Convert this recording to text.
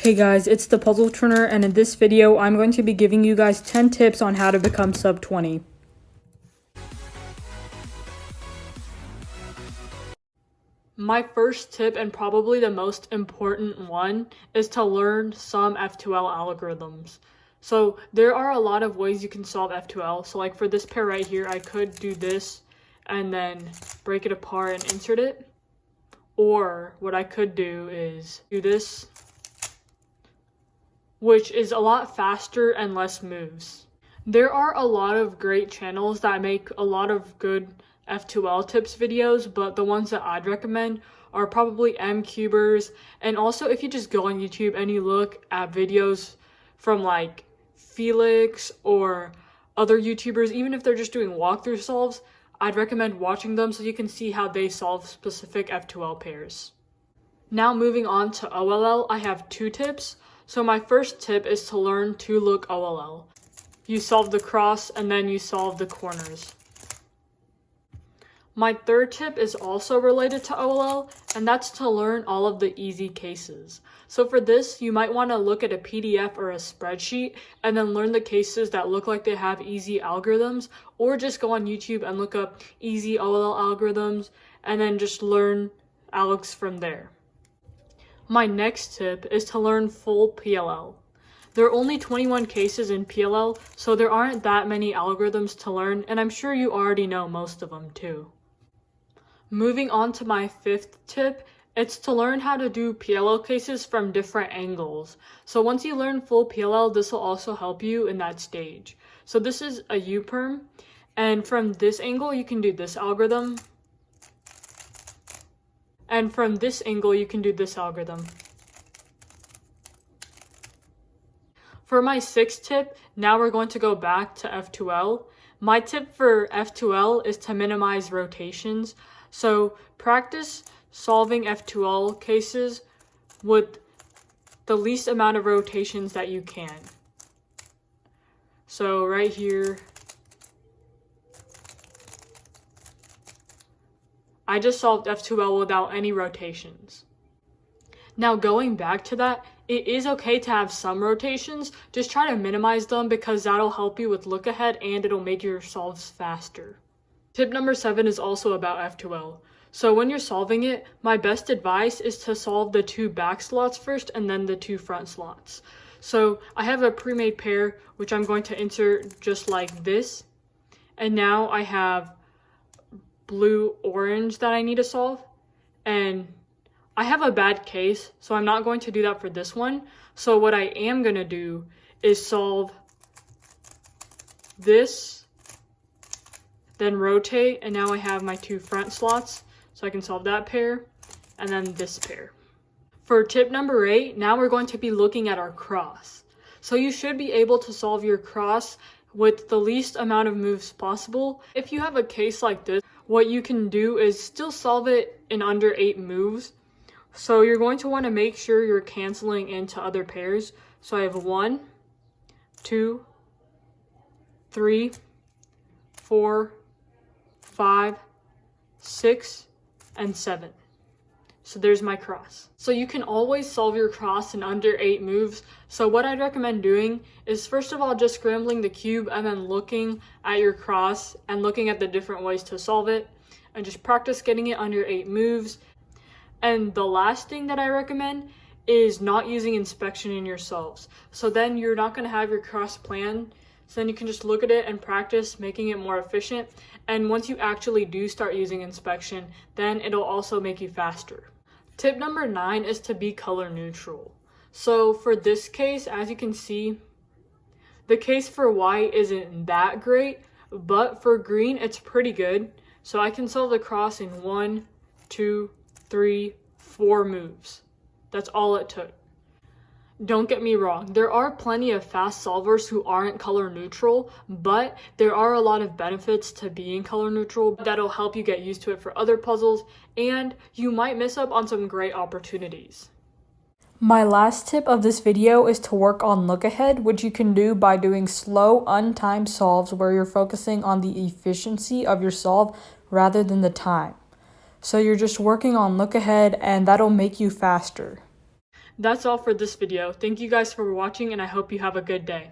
Hey guys, it's the Puzzle Turner, and in this video, I'm going to be giving you guys 10 tips on how to become sub-20. My first tip, and probably the most important one, is to learn some F2L algorithms. So there are a lot of ways you can solve F2L. So like for this pair right here, I could do this and then break it apart and insert it. Or what I could do is do this, which is a lot faster and less moves. There are a lot of great channels that make a lot of good F2L tips videos, but the ones that I'd recommend are probably MCubers. And also if you just go on YouTube and you look at videos from like Felix or other YouTubers, even if they're just doing walkthrough solves, I'd recommend watching them so you can see how they solve specific F2L pairs. Now moving on to OLL, I have 2 tips. So my first tip is to learn 2-look OLL. You solve the cross and then you solve the corners. My third tip is also related to OLL, and that's to learn all of the easy cases. So for this, you might want to look at a PDF or a spreadsheet and then learn the cases that look like they have easy algorithms, or just go on YouTube and look up easy OLL algorithms and then just learn algs from there. My next tip is to learn full PLL. There are only 21 cases in PLL, so there aren't that many algorithms to learn, and I'm sure you already know most of them too. Moving on to my 5th tip, it's to learn how to do PLL cases from different angles. So once you learn full PLL, this will also help you in that stage. So this is a U-perm, and from this angle you can do this algorithm. And from this angle, you can do this algorithm. For my 6th tip, now we're going to go back to F2L. My tip for F2L is to minimize rotations. So practice solving F2L cases with the least amount of rotations that you can. So right here, I just solved F2L without any rotations. Now going back to that, it is okay to have some rotations, just try to minimize them because that'll help you with look ahead and it'll make your solves faster. Tip number 7 is also about F2L. So when you're solving it, my best advice is to solve the 2 back slots first and then the 2 front slots. So I have a pre-made pair, which I'm going to insert just like this. And now I have blue orange that I need to solve, and I have a bad case, so I'm not going to do that for this one. So what I am going to do is solve this, then rotate, and now I have my 2 front slots, so I can solve that pair and then this pair. For tip number 8, now we're going to be looking at our cross. So you should be able to solve your cross with the least amount of moves possible. If you have a case like this, what you can do is still solve it in under 8 moves. So you're going to want to make sure you're canceling into other pairs. So I have 1, 2, 3, 4, 5, 6, and 7. So there's my cross. So you can always solve your cross in under 8 moves. So what I'd recommend doing is first of all just scrambling the cube and then looking at your cross and looking at the different ways to solve it and just practice getting it under 8 moves. And the last thing that I recommend is not using inspection in your solves. So then you're not going to have your cross plan. So then you can just look at it and practice making it more efficient. And once you actually do start using inspection, then it'll also make you faster. Tip number 9 is to be color neutral. So for this case, as you can see, the case for white isn't that great, but for green, it's pretty good. So I can solve the cross in 1, 2, 3, 4 moves. That's all it took. Don't get me wrong, there are plenty of fast solvers who aren't color neutral, but there are a lot of benefits to being color neutral that'll help you get used to it for other puzzles, and you might miss up on some great opportunities. My last tip of this video is to work on look ahead, which you can do by doing slow, untimed solves where you're focusing on the efficiency of your solve rather than the time. So you're just working on look ahead, and that'll make you faster. That's all for this video. Thank you guys for watching, and I hope you have a good day.